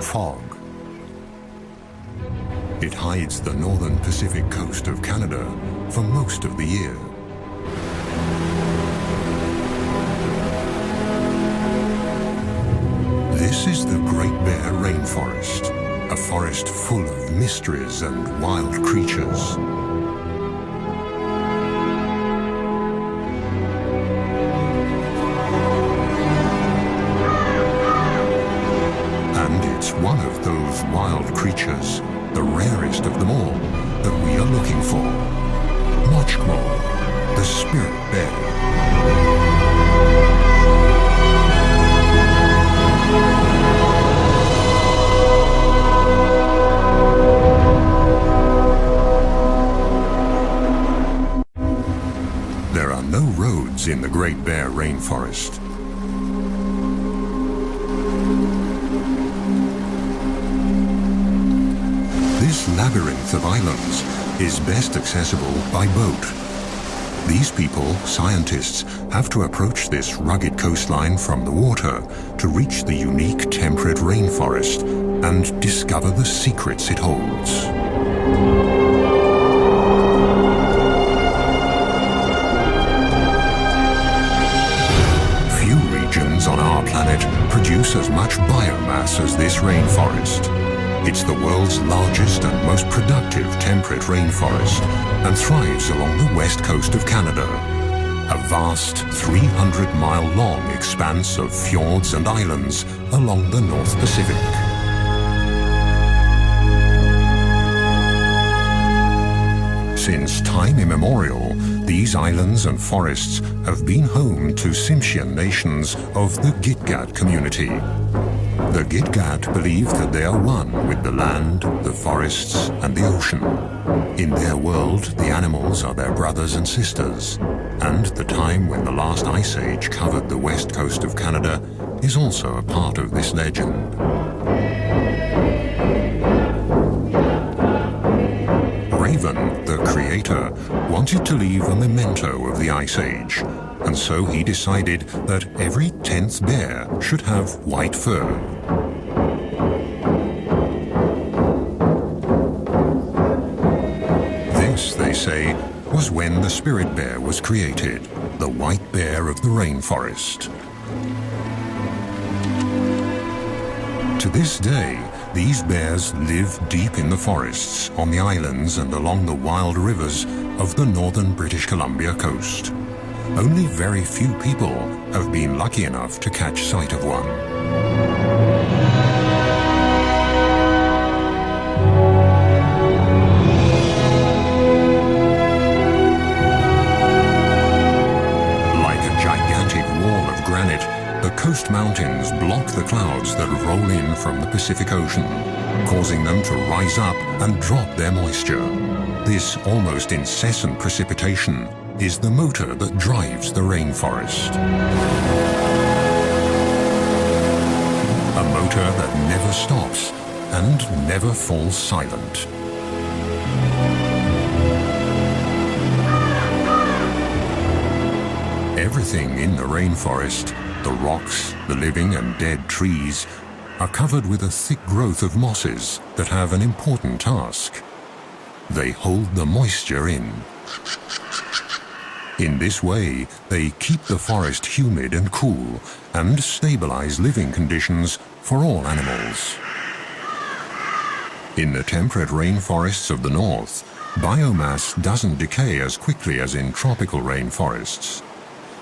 Fog. It hides the northern Pacific coast of Canada for most of the year. This is the Great Bear Rainforest, a forest full of mysteries and wild creatures. And it's one of those wild creatures, the rarest of them all, that we are looking for. Much more, the spirit bear. There are no roads in the Great Bear Rainforest. This labyrinth of islands is best accessible by boat. These people, scientists, have to approach this rugged coastline from the water to reach the unique temperate rainforest and discover the secrets it holds. Few regions on our planet produce as much biomass as this rainforest. It's the world's largest and most productive temperate rainforest and thrives along the west coast of Canada, a vast 300-mile-long expanse of fjords and islands along the North Pacific. Since time immemorial, these islands and forests have been home to Tsimshian nations of the Gitga'at community. The Gitga'at believe that they are one with the land, the forests, and the ocean. In their world, the animals are their brothers and sisters, and the time when the last ice age covered the west coast of Canada is also a part of this legend. Raven, the creator, wanted to leave a memento of the ice age, and so he decided that every 10th bear should have white fur. This, they say, was when the spirit bear was created, the white bear of the rainforest. To this day, these bears live deep in the forests, on the islands and along the wild rivers of the northern British Columbia coast. Only very few people have been lucky enough to catch sight of one. Like a gigantic wall of granite, the coast mountains block the clouds that roll in from the Pacific Ocean, causing them to rise up and drop their moisture. This almost incessant precipitation is the motor that drives the rainforest. A motor that never stops and never falls silent. Everything in the rainforest, the rocks, the living and dead trees, are covered with a thick growth of mosses that have an important task. They hold the moisture in. In this way, they keep the forest humid and cool and stabilize living conditions for all animals. In the temperate rainforests of the north, biomass doesn't decay as quickly as in tropical rainforests.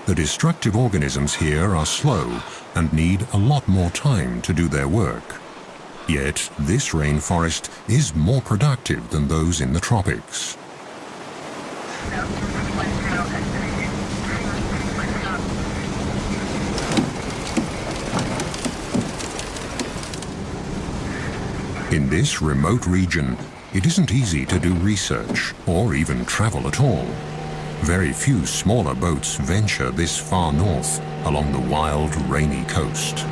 The destructive organisms here are slow and need a lot more time to do their work. Yet, this rainforest is more productive than those in the tropics. In this remote region, it isn't easy to do research or even travel at all. Very few smaller boats venture this far north along the wild, rainy coast.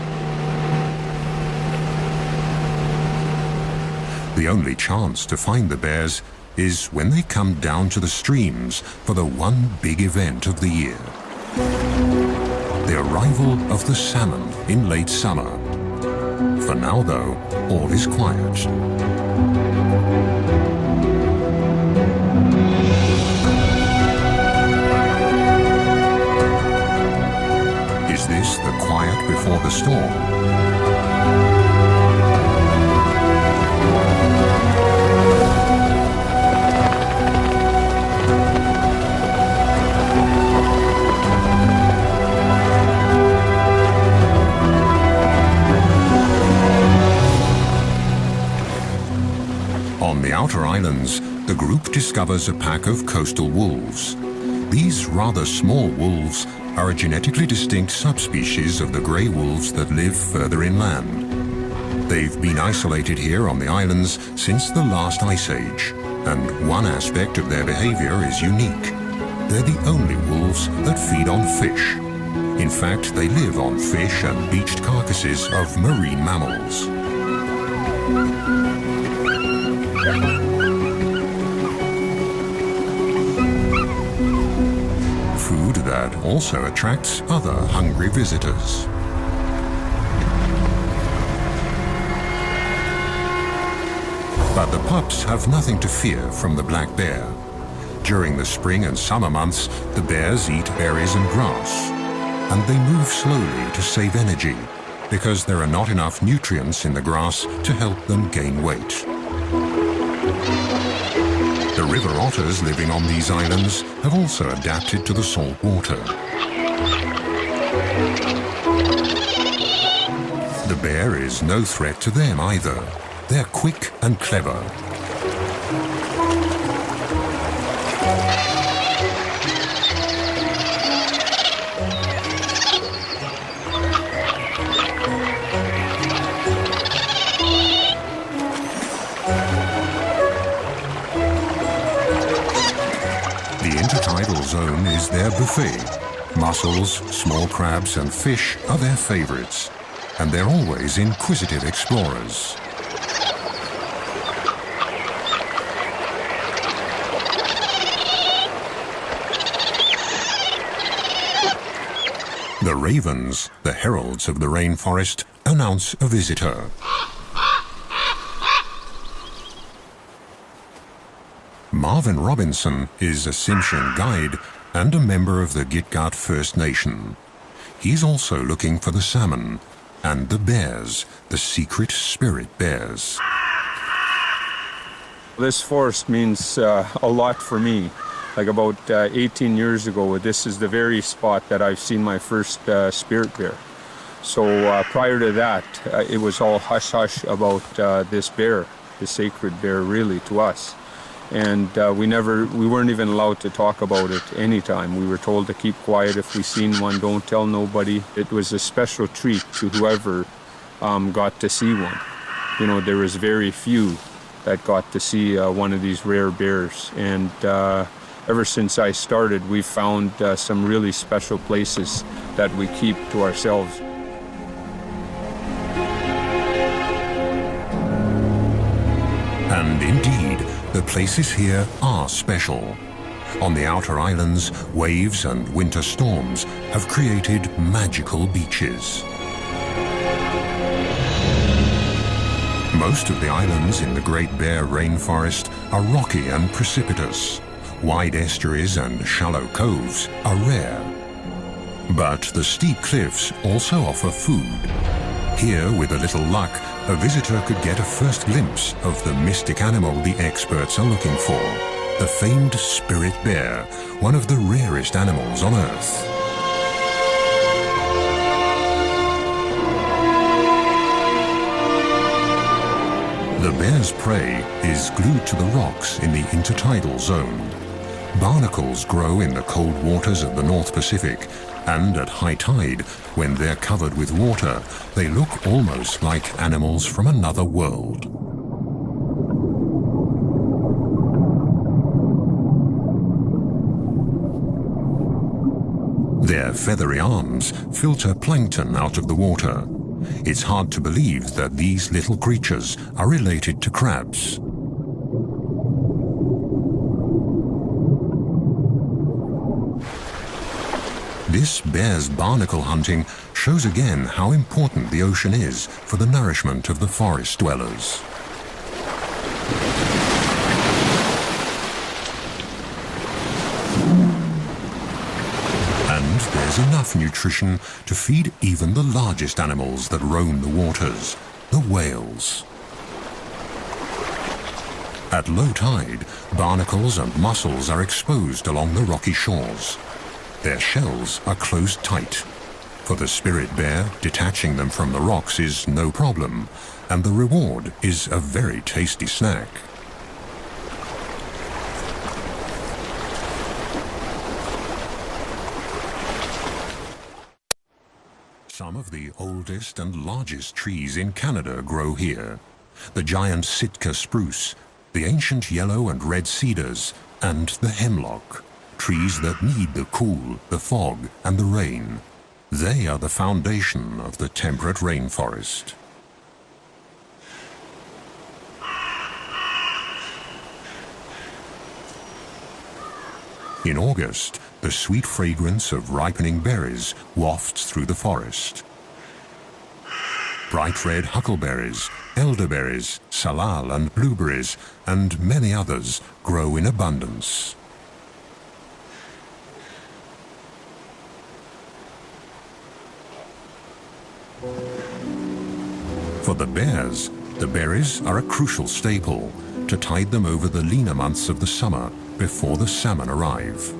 The only chance to find the bears is when they come down to the streams for the one big event of the year. The arrival of the salmon in late summer. For now, though, all is quiet. Is this the quiet before the storm? On the outer islands, the group discovers a pack of coastal wolves. These rather small wolves are a genetically distinct subspecies of the grey wolves that live further inland. They've been isolated here on the islands since the last ice age, and one aspect of their behavior is unique. They're the only wolves that feed on fish. In fact, they live on fish and beached carcasses of marine mammals. Food that also attracts other hungry visitors. But the pups have nothing to fear from the black bear. During the spring and summer months, the bears eat berries and grass, and they move slowly to save energy, because there are not enough nutrients in the grass to help them gain weight. The river otters living on these islands have also adapted to the salt water. The bear is no threat to them either. They're quick and clever. The intertidal zone is their buffet. Mussels, small crabs and fish are their favorites, and they're always inquisitive explorers. The ravens, the heralds of the rainforest, announce a visitor. Marvin Robinson is a Tsimshian guide and a member of the Gitga'at First Nation. He's also looking for the salmon and the bears, the secret spirit bears. This forest means a lot for me. Like about 18 years ago, this is the very spot that I've seen my first spirit bear. So prior to that, it was all hush-hush about this bear, the sacred bear really to us. And we weren't even allowed to talk about it anytime. We were told to keep quiet if we seen one, don't tell nobody. It was a special treat to whoever got to see one. You know, there was very few that got to see one of these rare bears. And ever since I started, we've found some really special places that we keep to ourselves. And indeed, the places here are special. On the outer islands, waves and winter storms have created magical beaches. Most of the islands in the Great Bear Rainforest are rocky and precipitous. Wide estuaries and shallow coves are rare. But the steep cliffs also offer food. Here, with a little luck, a visitor could get a first glimpse of the mystic animal the experts are looking for, the famed spirit bear, one of the rarest animals on Earth. The bear's prey is glued to the rocks in the intertidal zone. Barnacles grow in the cold waters of the North Pacific, and at high tide, when they're covered with water, they look almost like animals from another world. Their feathery arms filter plankton out of the water. It's hard to believe that these little creatures are related to crabs. This bear's barnacle hunting shows again how important the ocean is for the nourishment of the forest dwellers. And there's enough nutrition to feed even the largest animals that roam the waters, the whales. At low tide, barnacles and mussels are exposed along the rocky shores. Their shells are closed tight. For the spirit bear, detaching them from the rocks is no problem, and the reward is a very tasty snack. Some of the oldest and largest trees in Canada grow here. The giant Sitka spruce, the ancient yellow and red cedars, and the hemlock. Trees that need the cool, the fog, and the rain. They are the foundation of the temperate rainforest. In August, the sweet fragrance of ripening berries wafts through the forest. Bright red huckleberries, elderberries, salal and blueberries, and many others grow in abundance. For the bears, the berries are a crucial staple to tide them over the leaner months of the summer before the salmon arrive.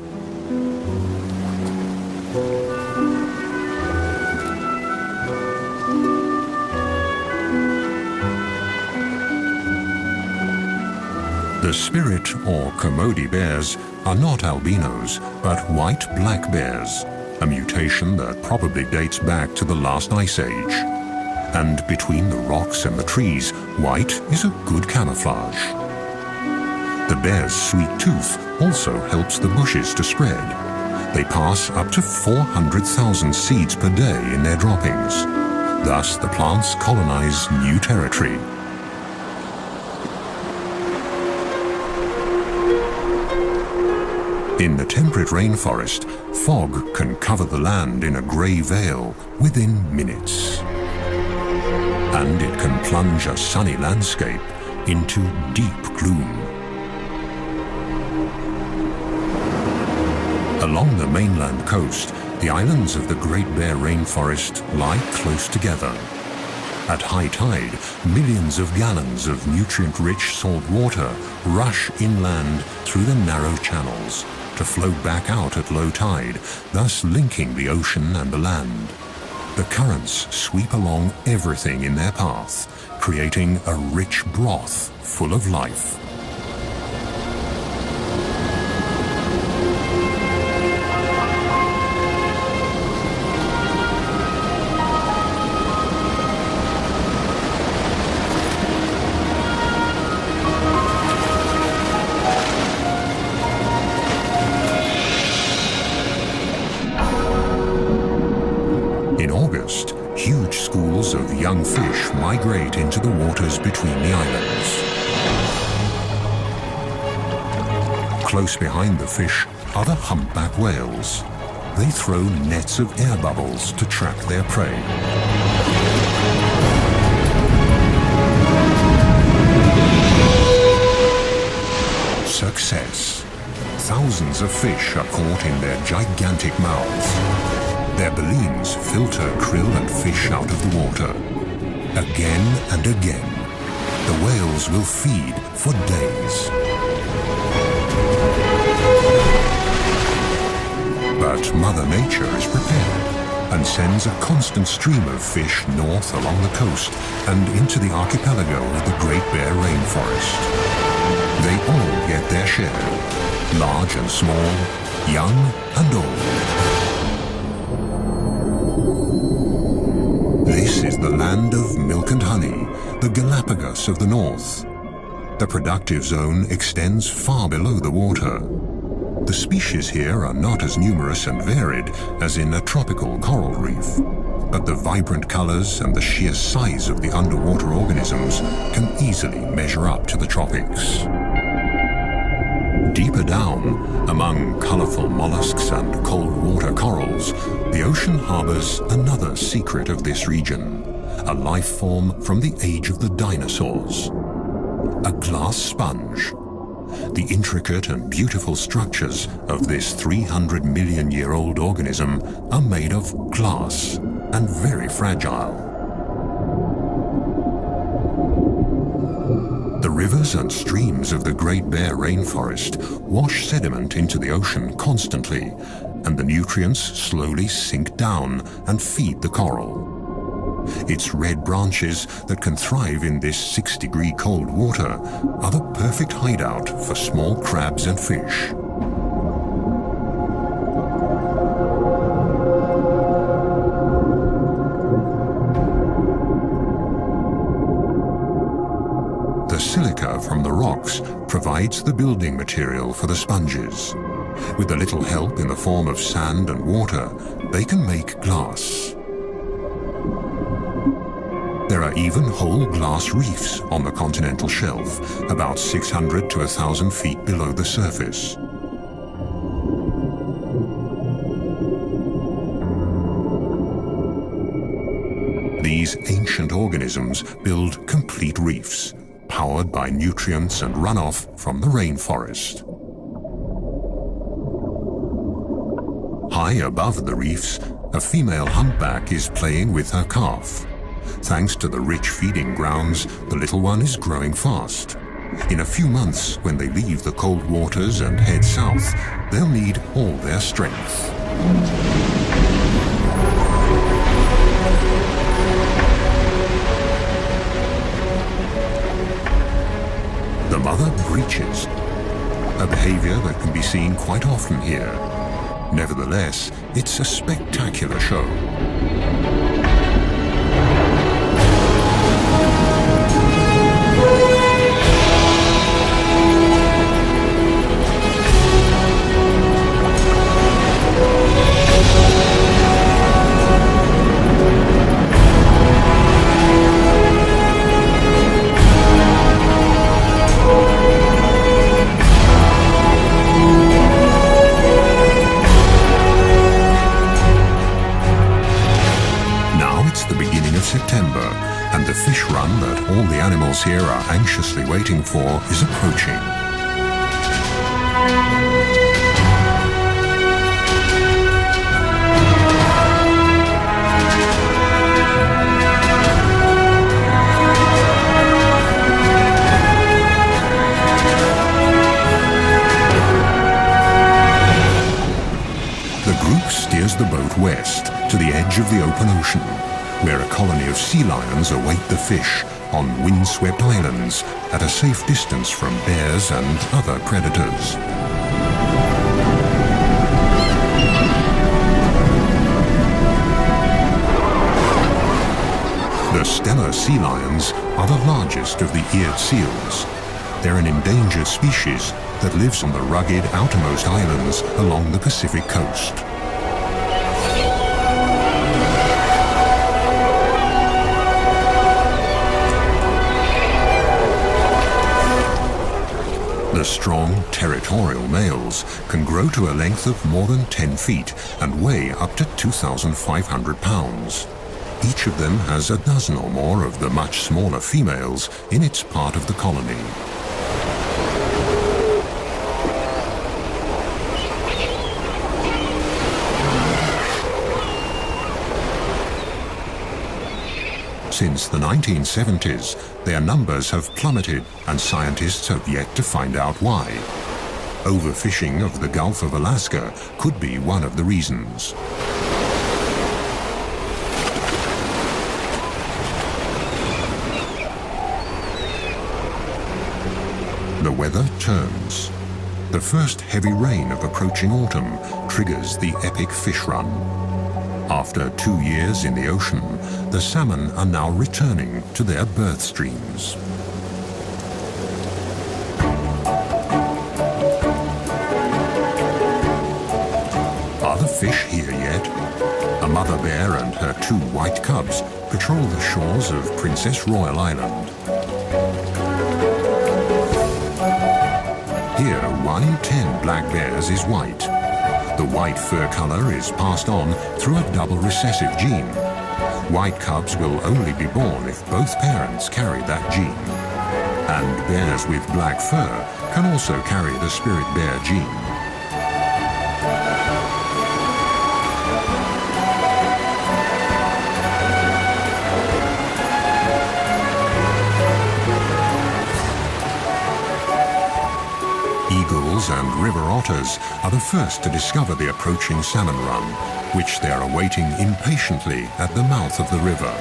The spirit or Commodie bears are not albinos, but white black bears, a mutation that probably dates back to the last ice age. And between the rocks and the trees, white is a good camouflage. The bear's sweet tooth also helps the bushes to spread. They pass up to 400,000 seeds per day in their droppings. Thus, the plants colonize new territory. In the temperate rainforest, fog can cover the land in a grey veil within minutes. And it can plunge a sunny landscape into deep gloom. Along the mainland coast, the islands of the Great Bear Rainforest lie close together. At high tide, millions of gallons of nutrient-rich salt water rush inland through the narrow channels to flow back out at low tide, thus linking the ocean and the land. The currents sweep along everything in their path, creating a rich broth full of life. Huge schools of young fish migrate into the waters between the islands. Close behind the fish are the humpback whales. They throw nets of air bubbles to track their prey. Success. Thousands of fish are caught in their gigantic mouths. Their balloons filter krill and fish out of the water. Again and again, the whales will feed for days. But Mother Nature is prepared and sends a constant stream of fish north along the coast and into the archipelago of the Great Bear Rainforest. They all get their share, large and small, young and old. This is the land of milk and honey, the Galapagos of the north. The productive zone extends far below the water. The species here are not as numerous and varied as in a tropical coral reef, but the vibrant colors and the sheer size of the underwater organisms can easily measure up to the tropics. Deeper down, among colorful mollusks and cold water corals, the ocean harbors another secret of this region, a life form from the age of the dinosaurs. A glass sponge. The intricate and beautiful structures of this 300-million-year-old organism are made of glass and very fragile. The rivers and streams of the Great Bear Rainforest wash sediment into the ocean constantly, and the nutrients slowly sink down and feed the coral. Its red branches that can thrive in this 6-degree cold water are the perfect hideout for small crabs and fish. The silica from the rocks provides the building material for the sponges. With a little help in the form of sand and water, they can make glass. There are even whole glass reefs on the continental shelf, about 600 to 1,000 feet below the surface. These ancient organisms build complete reefs, powered by nutrients and runoff from the rainforest. High above the reefs, a female humpback is playing with her calf. Thanks to the rich feeding grounds, the little one is growing fast. In a few months, when they leave the cold waters and head south, they'll need all their strength. The mother breaches, a behavior that can be seen quite often here. Nevertheless, it's a spectacular show. September, and the fish run that all the animals here are anxiously waiting for is approaching. The group steers the boat west to the edge of the open ocean, where a colony of sea lions await the fish on windswept islands at a safe distance from bears and other predators. The Steller sea lions are the largest of the eared seals. They're an endangered species that lives on the rugged outermost islands along the Pacific coast. The strong, territorial males can grow to a length of more than 10 feet and weigh up to 2,500 pounds. Each of them has a dozen or more of the much smaller females in its part of the colony. Since the 1970s, their numbers have plummeted, and scientists have yet to find out why. Overfishing of the Gulf of Alaska could be one of the reasons. The weather turns. The first heavy rain of approaching autumn triggers the epic fish run. After 2 years in the ocean, the salmon are now returning to their birth streams. Are the fish here yet? A mother bear and her 2 white cubs patrol the shores of Princess Royal Island. Here, 1 in 10 black bears is white. The white fur color is passed on through a double recessive gene. White cubs will only be born if both parents carry that gene. And bears with black fur can also carry the spirit bear gene. Eagles and river otters are the first to discover the approaching salmon run, which they are awaiting impatiently at the mouth of the river.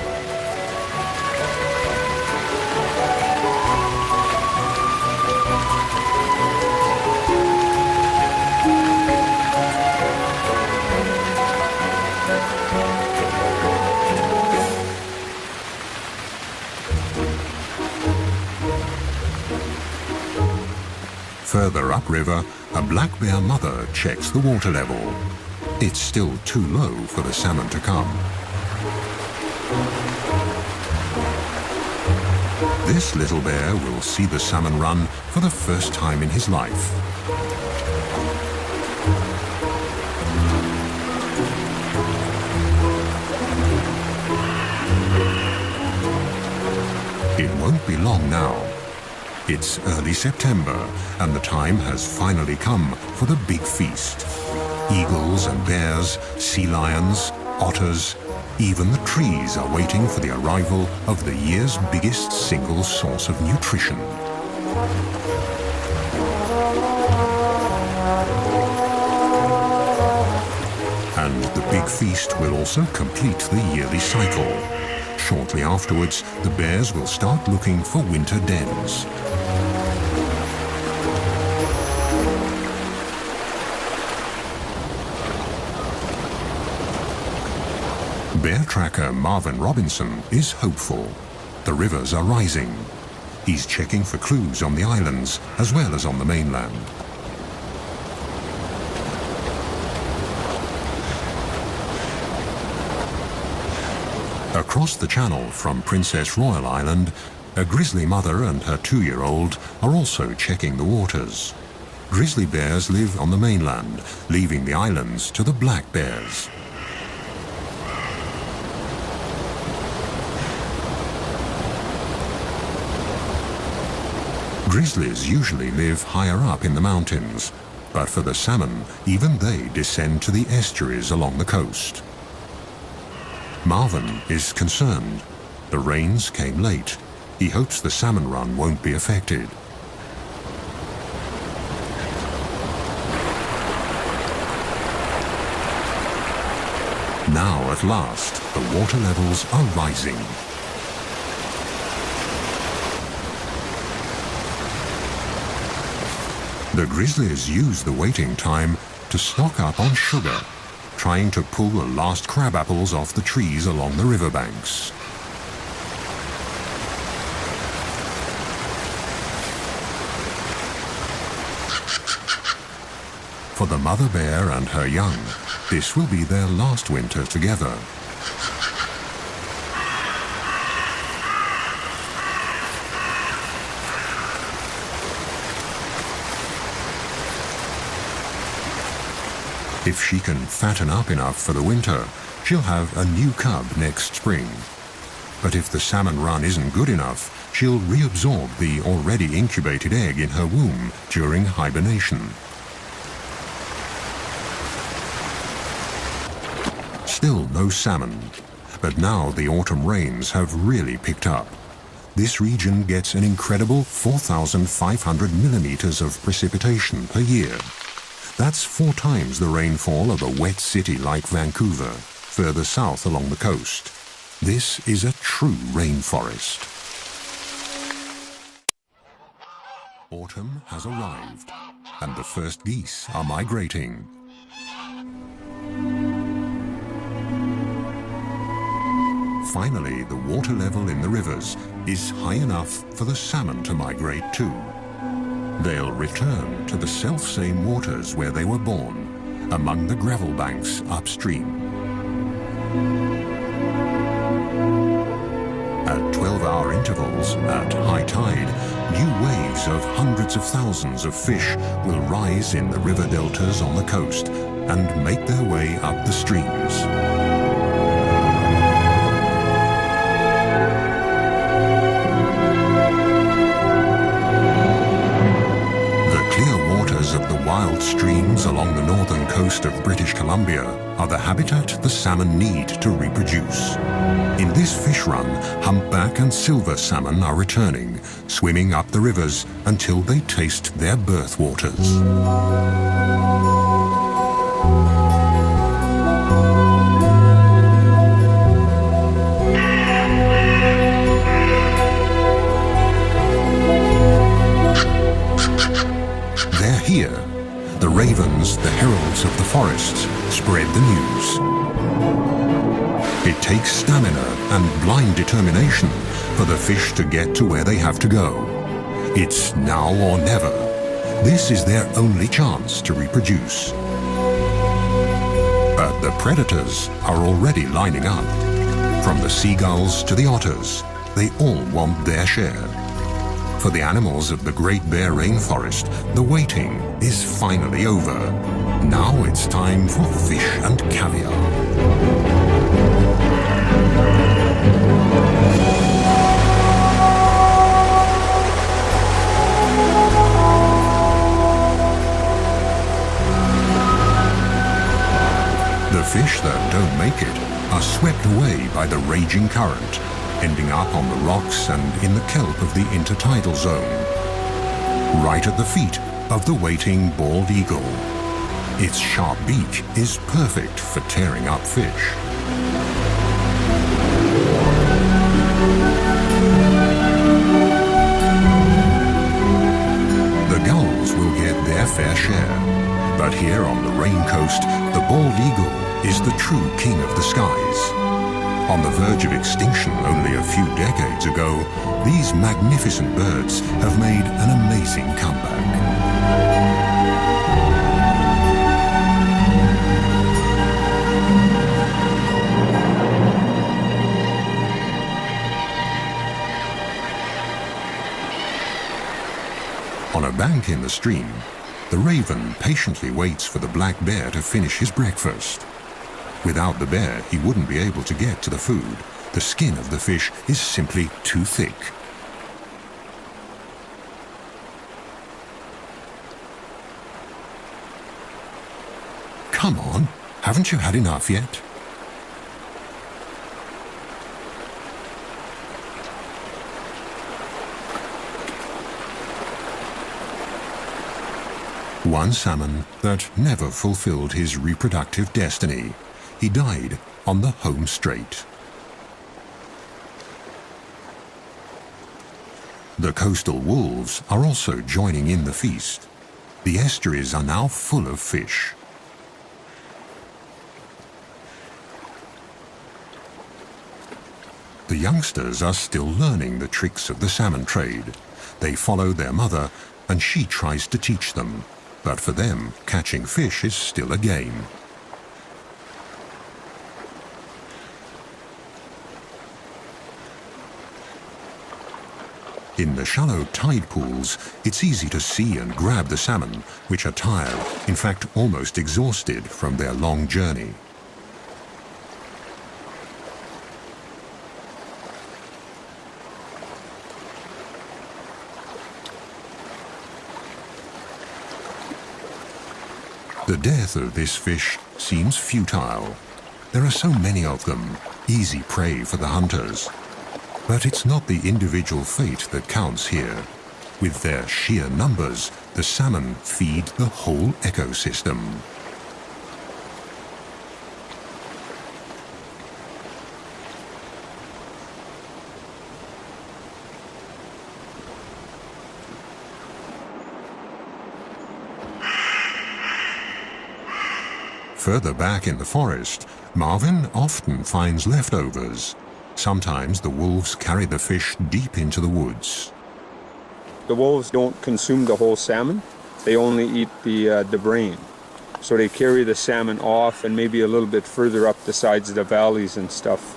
Further upriver, a black bear mother checks the water level. It's still too low for the salmon to come. This little bear will see the salmon run for the first time in his life. It won't be long now. It's early September, and the time has finally come for the big feast. Eagles and bears, sea lions, otters, even the trees are waiting for the arrival of the year's biggest single source of nutrition. And the big feast will also complete the yearly cycle. Shortly afterwards, the bears will start looking for winter dens. Bear tracker Marvin Robinson is hopeful. The rivers are rising. He's checking for clues on the islands as well as on the mainland. Across the channel from Princess Royal Island, a grizzly mother and her 2-year-old are also checking the waters. Grizzly bears live on the mainland, leaving the islands to the black bears. Grizzlies usually live higher up in the mountains, but for the salmon, even they descend to the estuaries along the coast. Marvin is concerned. The rains came late. He hopes the salmon run won't be affected. Now, at last, the water levels are rising. The grizzlies use the waiting time to stock up on sugar, trying to pull the last crab apples off the trees along the riverbanks. For the mother bear and her young, this will be their last winter together. If she can fatten up enough for the winter, she'll have a new cub next spring. But if the salmon run isn't good enough, she'll reabsorb the already incubated egg in her womb during hibernation. Still no salmon, but now the autumn rains have really picked up. This region gets an incredible 4,500 millimeters of precipitation per year. That's 4 times the rainfall of a wet city like Vancouver, further south along the coast. This is a true rainforest. Autumn has arrived, and the first geese are migrating. Finally, the water level in the rivers is high enough for the salmon to migrate too. They'll return to the self-same waters where they were born, among the gravel banks upstream. At 12-hour intervals, at high tide, new waves colonies of hundreds of thousands of fish will rise in the river deltas on the coast and make their way up the streams. Of the wild streams along the northern coast of British Columbia are the habitat the salmon need to reproduce. In this fish run, humpback and silver salmon are returning, swimming up the rivers until they taste their birth waters. Here, the ravens, the heralds of the forests, spread the news. It takes stamina and blind determination for the fish to get to where they have to go. It's now or never. This is their only chance to reproduce. But the predators are already lining up. From the seagulls to the otters, they all want their share. For the animals of the Great Bear Rainforest, the waiting is finally over. Now it's time for fish and caviar. The fish that don't make it are swept away by the raging current, ending up on the rocks and in the kelp of the intertidal zone, right at the feet of the waiting bald eagle. Its sharp beak is perfect for tearing up fish. The gulls will get their fair share, but here on the Rain Coast, the bald eagle is the true king of the skies. On the verge of extinction only a few decades ago, these magnificent birds have made an amazing comeback. On a bank in the stream, the raven patiently waits for the black bear to finish his breakfast. Without the bear, he wouldn't be able to get to the food. The skin of the fish is simply too thick. Come on, haven't you had enough yet? One salmon that never fulfilled his reproductive destiny. He died on the home straight. The coastal wolves are also joining in the feast. The estuaries are now full of fish. The youngsters are still learning the tricks of the salmon trade. They follow their mother, and she tries to teach them. But for them, catching fish is still a game. In the shallow tide pools, it's easy to see and grab the salmon, which are tired, in fact almost exhausted from their long journey. The death of this fish seems futile. There are so many of them, easy prey for the hunters. But it's not the individual fate that counts here. With their sheer numbers, the salmon feed the whole ecosystem. Further back in the forest, Marvin often finds leftovers. Sometimes the wolves carry the fish deep into the woods. The wolves don't consume the whole salmon. They only eat the brain. So they carry the salmon off and maybe a little bit further up the sides of the valleys and stuff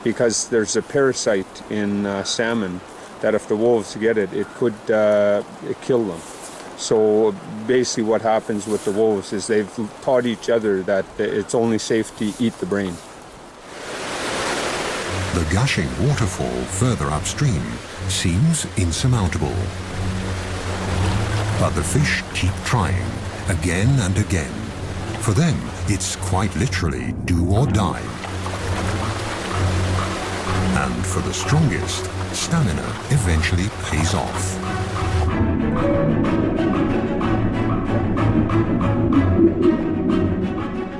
because there's a parasite in salmon that if the wolves get it, it could kill them. So basically what happens with the wolves is they've taught each other that it's only safe to eat the brain. The gushing waterfall further upstream seems insurmountable. But the fish keep trying again and again. For them, it's quite literally do or die. And for the strongest, stamina eventually pays off.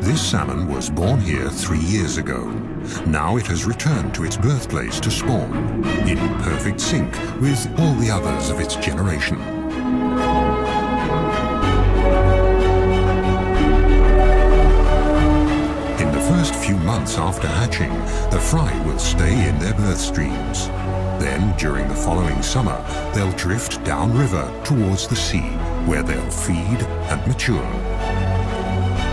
This salmon was born here 3 years ago. Now it has returned to its birthplace to spawn, in perfect sync with all the others of its generation. In the first few months after hatching, the fry will stay in their birth streams. Then, during the following summer, they'll drift downriver towards the sea, where they'll feed and mature.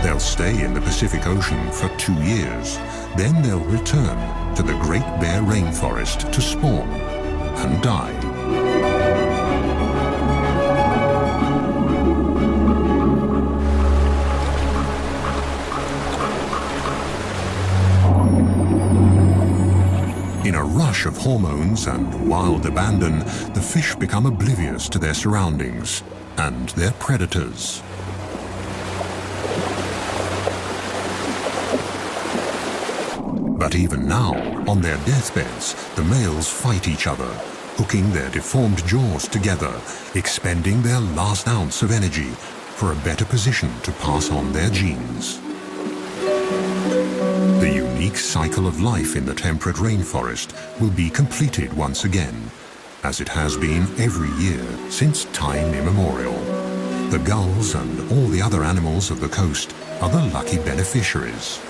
They'll stay in the Pacific Ocean for 2 years. Then they'll return to the Great Bear Rainforest to spawn and die. In a rush of hormones and wild abandon, the fish become oblivious to their surroundings and their predators. But even now, on their deathbeds, the males fight each other, hooking their deformed jaws together, expending their last ounce of energy for a better position to pass on their genes. The unique cycle of life in the temperate rainforest will be completed once again, as it has been every year since time immemorial. The gulls and all the other animals of the coast are the lucky beneficiaries.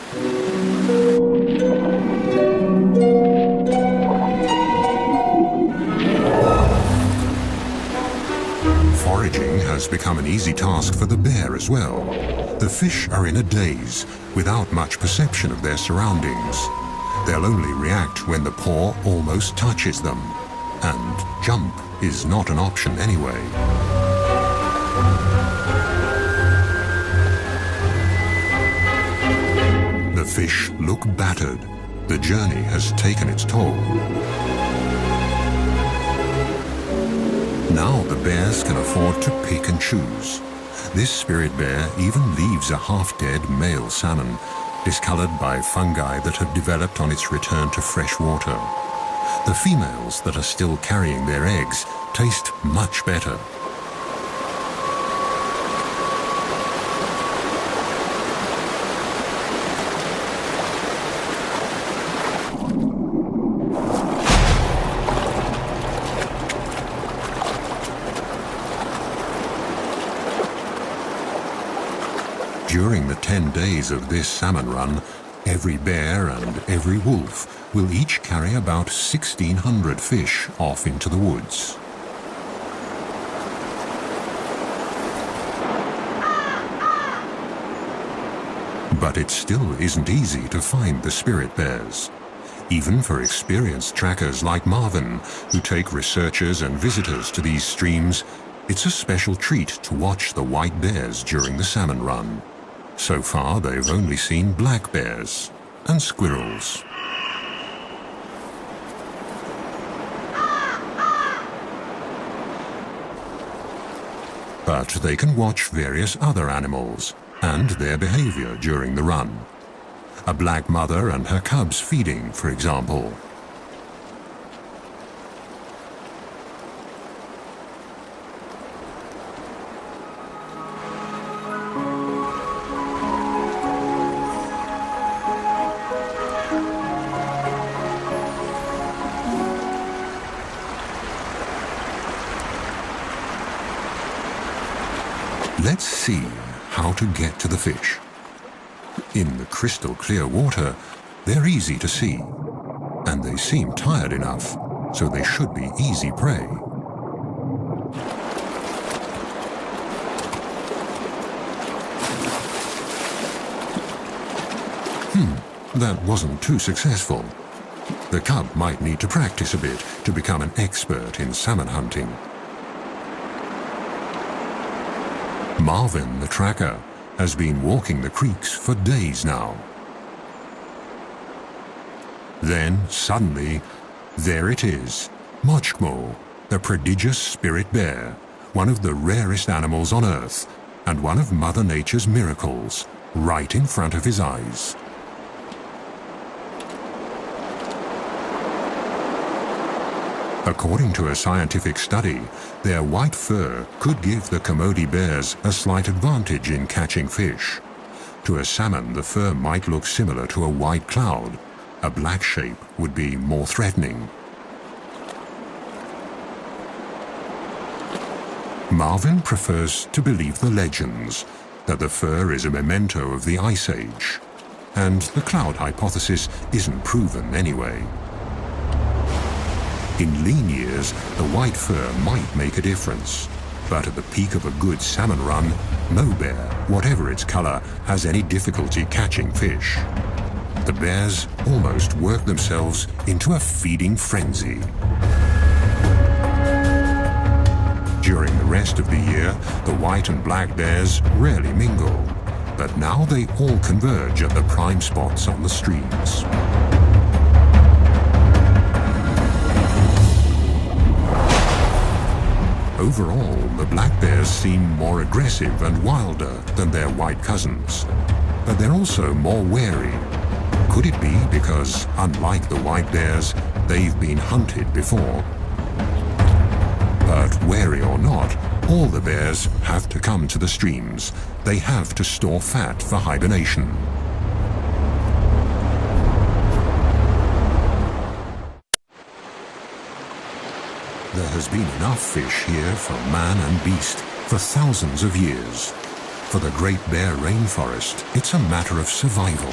Foraging has become an easy task for the bear as well. The fish are in a daze, without much perception of their surroundings. They'll only react when the paw almost touches them, and jump is not an option anyway. The fish look battered. The journey has taken its toll. Now the bears can afford to pick and choose. This spirit bear even leaves a half-dead male salmon, discolored by fungi that have developed on its return to fresh water. The females that are still carrying their eggs taste much better. During the 10 days of this salmon run, every bear and every wolf will each carry about 1,600 fish off into the woods. But it still isn't easy to find the spirit bears. Even for experienced trackers like Marvin, who take researchers and visitors to these streams, it's a special treat to watch the white bears during the salmon run. So far, they've only seen black bears and squirrels. But they can watch various other animals and their behavior during the run. A black mother and her cubs feeding, for example. Let's see how to get to the fish. In the crystal clear water, they're easy to see, and they seem tired enough, so they should be easy prey. That wasn't too successful. the cub might need to practice a bit to become an expert in salmon hunting. Marvin, the tracker, has been walking the creeks for days now. Then, suddenly, there it is, Mochmo, the prodigious spirit bear, one of the rarest animals on Earth, and one of Mother Nature's miracles, right in front of his eyes. According to a scientific study, their white fur could give the Komodo bears a slight advantage in catching fish. To a salmon, the fur might look similar to a white cloud. A black shape would be more threatening. Marvin prefers to believe the legends, that the fur is a memento of the Ice Age, and the cloud hypothesis isn't proven anyway. In lean years, the white fur might make a difference, but at the peak of a good salmon run, no bear, whatever its color, has any difficulty catching fish. The bears almost work themselves into a feeding frenzy. During the rest of the year, the white and black bears rarely mingle, but now they all converge at the prime spots on the streams. Overall, the black bears seem more aggressive and wilder than their white cousins, but they're also more wary. Could it be because, unlike the white bears, they've been hunted before? But wary or not, all the bears have to come to the streams. They have to store fat for hibernation. There has been enough fish here for man and beast for thousands of years. For the Great Bear Rainforest, it's a matter of survival.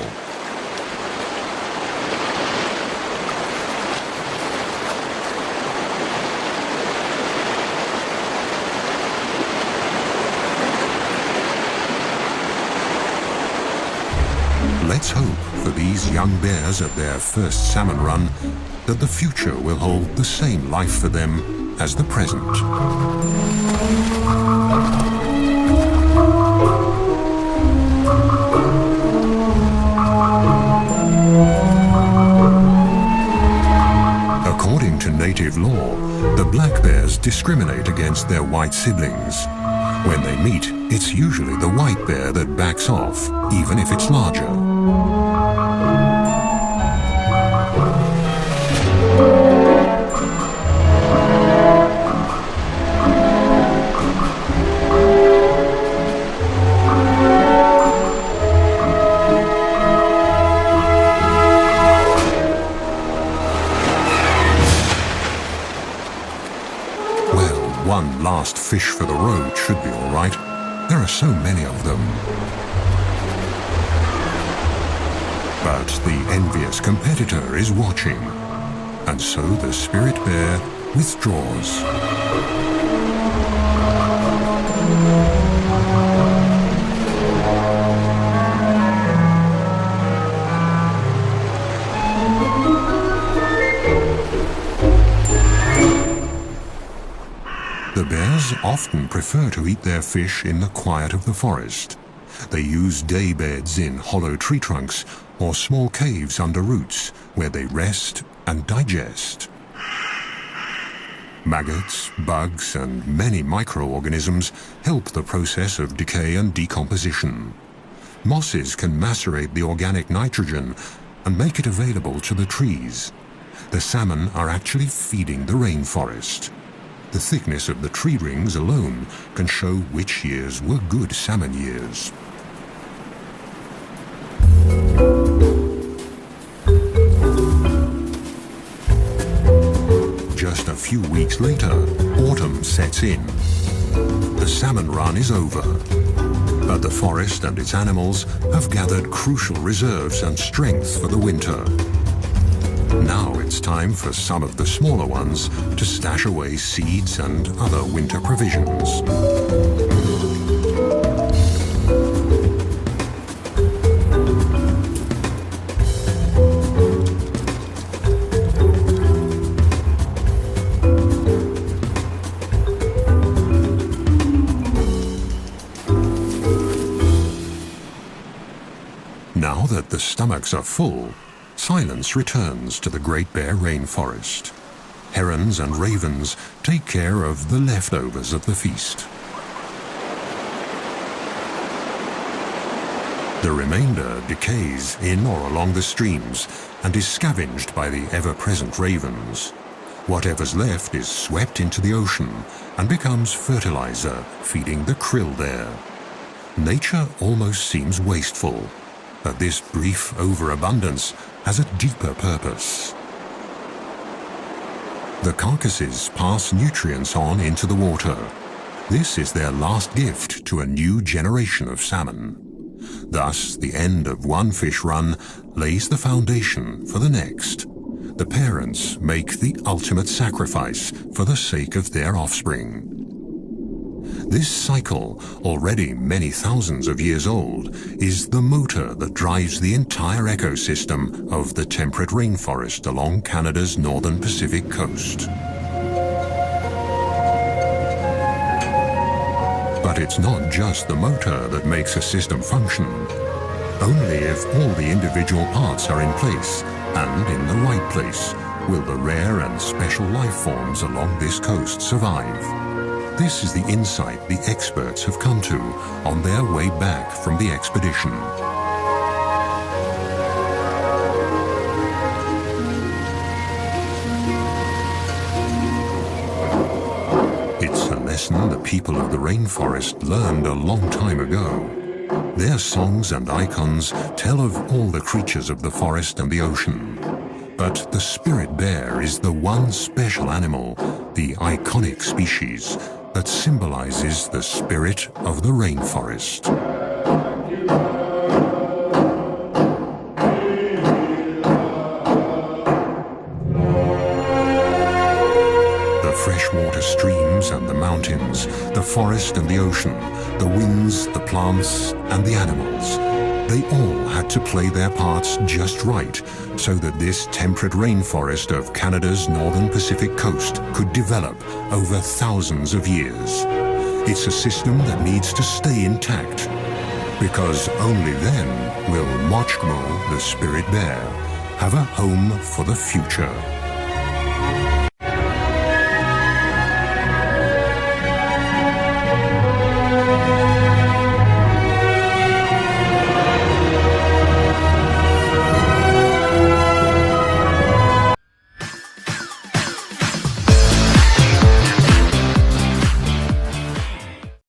Let's hope for these young bears at their first salmon run that the future will hold the same life for them as the present. According to native law, the black bears discriminate against their white siblings. When they meet, it's usually the white bear that backs off, even if it's larger. One last fish for the road should be all right. There are so many of them. But the envious competitor is watching, and so the spirit bear withdraws. The bears often prefer to eat their fish in the quiet of the forest. They use day beds in hollow tree trunks or small caves under roots where they rest and digest. Maggots, bugs, and many microorganisms help the process of decay and decomposition. Mosses can macerate the organic nitrogen and make it available to the trees. The salmon are actually feeding the rainforest. The thickness of the tree rings alone can show which years were good salmon years. Just a few weeks later, autumn sets in. The salmon run is over, but the forest and its animals have gathered crucial reserves and strength for the winter. Now it's time for some of the smaller ones to stash away seeds and other winter provisions. that the stomachs are full, silence returns to the Great Bear Rainforest. Herons and ravens take care of the leftovers of the feast. The remainder decays in or along the streams and is scavenged by the ever-present ravens. Whatever's left is swept into the ocean and becomes fertilizer, feeding the krill there. Nature almost seems wasteful, but this brief overabundance has a deeper purpose. The carcasses pass nutrients on into the water. This is their last gift to a new generation of salmon. Thus, the end of one fish run lays the foundation for the next. The parents make the ultimate sacrifice for the sake of their offspring. This cycle, already many thousands of years old, is the motor that drives the entire ecosystem of the temperate rainforest along Canada's northern Pacific coast. But it's not just the motor that makes a system function. Only if all the individual parts are in place and in the right place will the rare and special life forms along this coast survive. This is the insight the experts have come to on their way back from the expedition. It's a lesson the people of the rainforest learned a long time ago. Their songs and icons tell of all the creatures of the forest and the ocean. But the spirit bear is the one special animal, the iconic species, that symbolizes the spirit of the rainforest. The freshwater streams and the mountains, the forest and the ocean, the winds, the plants and the animals, they all had to play their parts just right so that this temperate rainforest of Canada's northern Pacific coast could develop over thousands of years. It's a system that needs to stay intact, because only then will Mochmo, the spirit bear, have a home for the future.